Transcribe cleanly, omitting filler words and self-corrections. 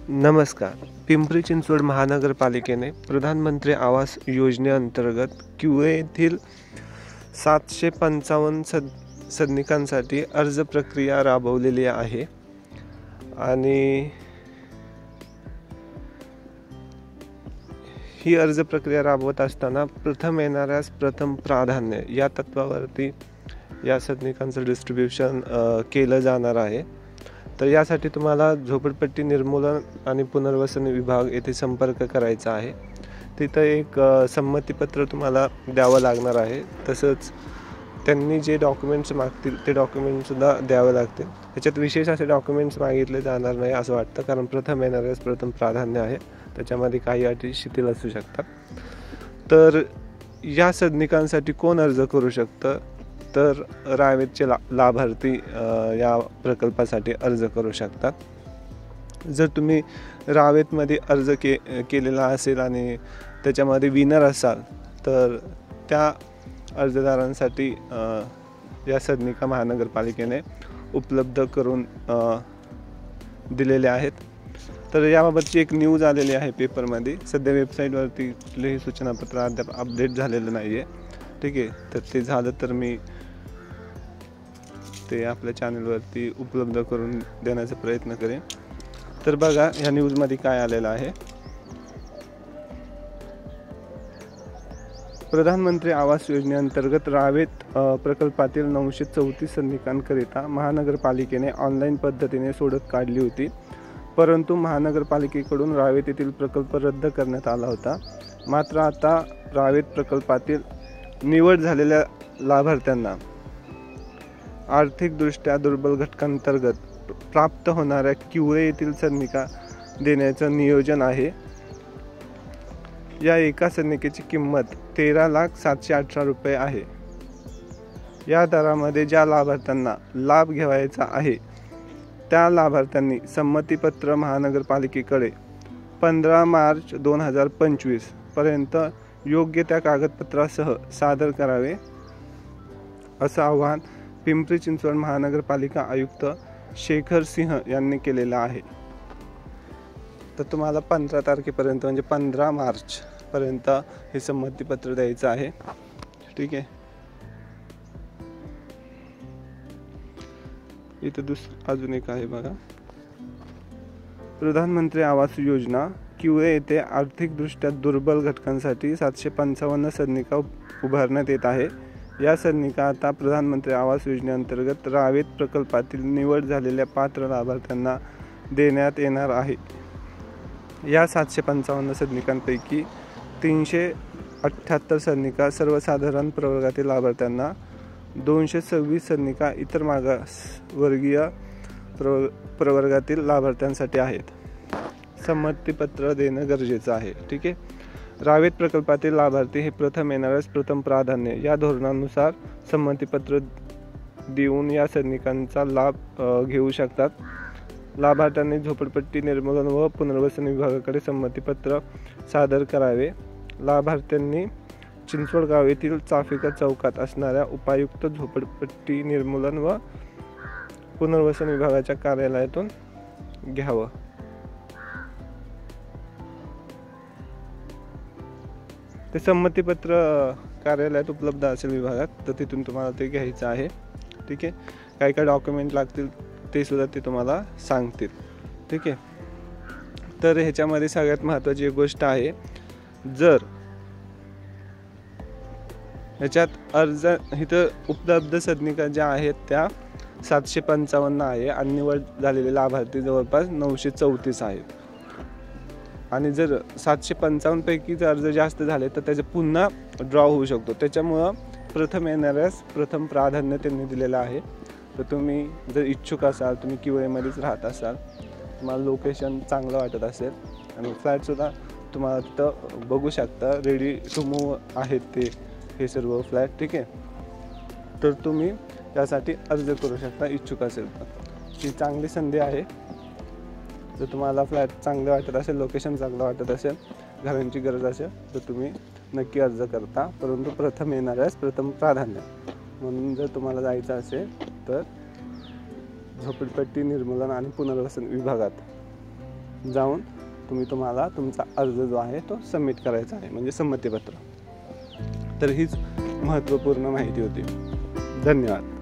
नमस्कार. पिंपरी चिंचवड महानगरपालिकेने प्रधानमंत्री आवास योजनेअंतर्गत QA येथील 755 सदनिकांसाठी अर्ज प्रक्रिया राबवलेली आहे आणि ही अर्ज प्रक्रिया राबवत असताना प्रथम येणाऱ्यास प्रथम प्राधान्य या तत्वावरती या सदनिकांचं डिस्ट्रीब्युशन केलं जाणार आहे. तर यासाठी तुम्हाला झोपडपट्टी निर्मूलन आणि पुनर्वसन विभाग येथे संपर्क करायचा आहे. तिथं एक संमतीपत्र तुम्हाला द्यावं लागणार आहे. तसंच त्यांनी जे डॉक्युमेंट्स मागतील ते डॉक्युमेंट्ससुद्धा द्यावे लागतील. त्याच्यात विशेष असे डॉक्युमेंट्स मागितले जाणार नाही असं वाटतं, कारण प्रथम येणाऱ्यास प्रथम प्राधान्य आहे. त्याच्यामध्ये काही अटी शिथिल असू शकतात. तर या सदनिकांसाठी कोण अर्ज करू शकतं? तर रावेतचे लाभार्थी या प्रकल्पासाठी अर्ज करू शकतात. जर तुम्ही रावेतमध्ये अर्ज केलेला असेल आणि त्याच्यामध्ये विनर असाल तर त्या अर्जदारांसाठी या सदनिका महानगरपालिकेने उपलब्ध करून दिलेले आहेत. तर याबाबतची एक न्यूज आलेली आहे पेपरमध्ये. सध्या वेबसाईटवरती कुठलेही सूचनापत्र अद्याप अपडेट झालेलं नाही आहे. ठीक आहे, तर ते झालं तर मी ते आपल्या चॅनलवरती उपलब्ध करून देण्याचा प्रयत्न करेन. तर बघा ह्या न्यूजमध्ये काय आलेलं आहे. प्रधानमंत्री आवास योजनेअंतर्गत रावेत प्रकल्पातील 934 सदनिकांकरिता महानगरपालिकेने ऑनलाईन पद्धतीने सोडत काढली होती, परंतु महानगरपालिकेकडून रावेत येथील प्रकल्प रद्द करण्यात आला होता. मात्र आता रावेत प्रकल्पातील निवड झालेल्या लाभार्थ्यांना आर्थिकदृष्ट्या दुर्बल घटकांतर्गत प्राप्त होणाऱ्या QA येथील सदनिका देण्याचं नियोजन आहे. या एका सदनिकेची किंमत 13,718 रुपये आहे. या दरामध्ये ज्या लाभार्थ्यांना लाभ घ्यायचा आहे त्या लाभार्थ्यांनी संमतीपत्र महानगरपालिकेकडे 15 मार्च 2025 पर्यंत योग्य त्या कागदपत्रासह सादर करावे, असं आवाहन पिंपरी चिंचवड महानगरपालिका आयुक्त शेखर सिंह यांनी केलेलं आहे. तर तुम्हाला 15 तारखेपर्यंत म्हणजे 15 मार्च पर्यंत हे संमतीपत्र द्यायचं आहे. ठीक आहे. इथं अजून एक आहे बघा. प्रधानमंत्री आवास योजना QA येथे आर्थिकदृष्ट्या दुर्बल घटकांसाठी 755 सदनिका उभारण्यात येत आहे. या सदनिका आता प्रधानमंत्री आवास योजनेअंतर्गत रावेत प्रकल्पातील निवड झालेल्या पात्र लाभार्थ्यांना देण्यात येणार आहे. या 755 सदनिकांपैकी 378 सदनिका सर्वसाधारण प्रवर्गातील लाभार्थ्यांना, 226 सदनिका इतर मागासवर्गीय प्रवर्गातील लाभार्थ्यांसाठी आहेत. संमतीपत्र देणं गरजेचं आहे. ठीक आहे. रावेत प्रकल्पातील लाभार्थी हे प्रथम येणाऱ्यास प्रथम प्राधान्य या धोरणानुसार संमतीपत्र देऊन या सदनिकांचा लाभ घेऊ शकतात. लाभार्थ्यांनी झोपडपट्टी निर्मूलन व पुनर्वसन विभागाकडे संमतीपत्र सादर करावे. लाभार्थ्यांनी चिंचवडगाव येथील चाफेकर चौकात असणाऱ्या उपायुक्त झोपडपट्टी निर्मूलन व पुनर्वसन विभागाच्या कार्यालयातून घ्यावं. ते संमतीपत्र कार्यालयात उपलब्ध असेल विभागात, तर तिथून तुम्हाला ते घ्यायचं आहे. ठीक आहे. काय काय डॉक्युमेंट लागतील ते सुद्धा ते तुम्हाला सांगतील. ठीक आहे. तर ह्याच्यामध्ये सगळ्यात महत्त्वाची एक गोष्ट आहे, जर ह्याच्यात अर्ज इथं उपलब्ध सदनिका ज्या आहेत त्या 755 आहे आणि निवड झालेले लाभार्थी जवळपास 934 आहेत. आणि जर 755 पैकी जर अर्ज जास्त झाले तर त्याचे पुन्हा ड्रॉ होऊ शकतो. त्याच्यामुळं प्रथम येणाऱ्यास प्रथम प्राधान्य त्यांनी दिलेलं आहे. तर तुम्ही जर इच्छुक असाल, तुम्ही QAमध्येच राहत असाल, तुम्हाला लोकेशन चांगलं वाटत असेल आणि फ्लॅटसुद्धा तुम्हाला तिथं बघू शकता, रेडी टू मूव्ह आहेत ते हे सर्व फ्लॅट. ठीक आहे. तर तुम्ही त्यासाठी अर्ज करू शकता इच्छुक असेल तर. ही चांगली संधी आहे. जर तुम्हाला फ्लॅट चांगलं वाटत असेल, लोकेशन चांगलं वाटत असेल, घरांची गरज असेल तर तुम्ही नक्की अर्ज करता. परंतु प्रथम येणाऱ्यास प्रथम प्राधान्य म्हणून जर तुम्हाला जायचं असेल तर झोपडपट्टी निर्मूलन आणि पुनर्वसन विभागात जाऊन तुम्हाला तुमचा अर्ज जो आहे तो सबमिट करायचा आहे, म्हणजे संमतीपत्र. तर हीच महत्त्वपूर्ण माहिती होती. धन्यवाद.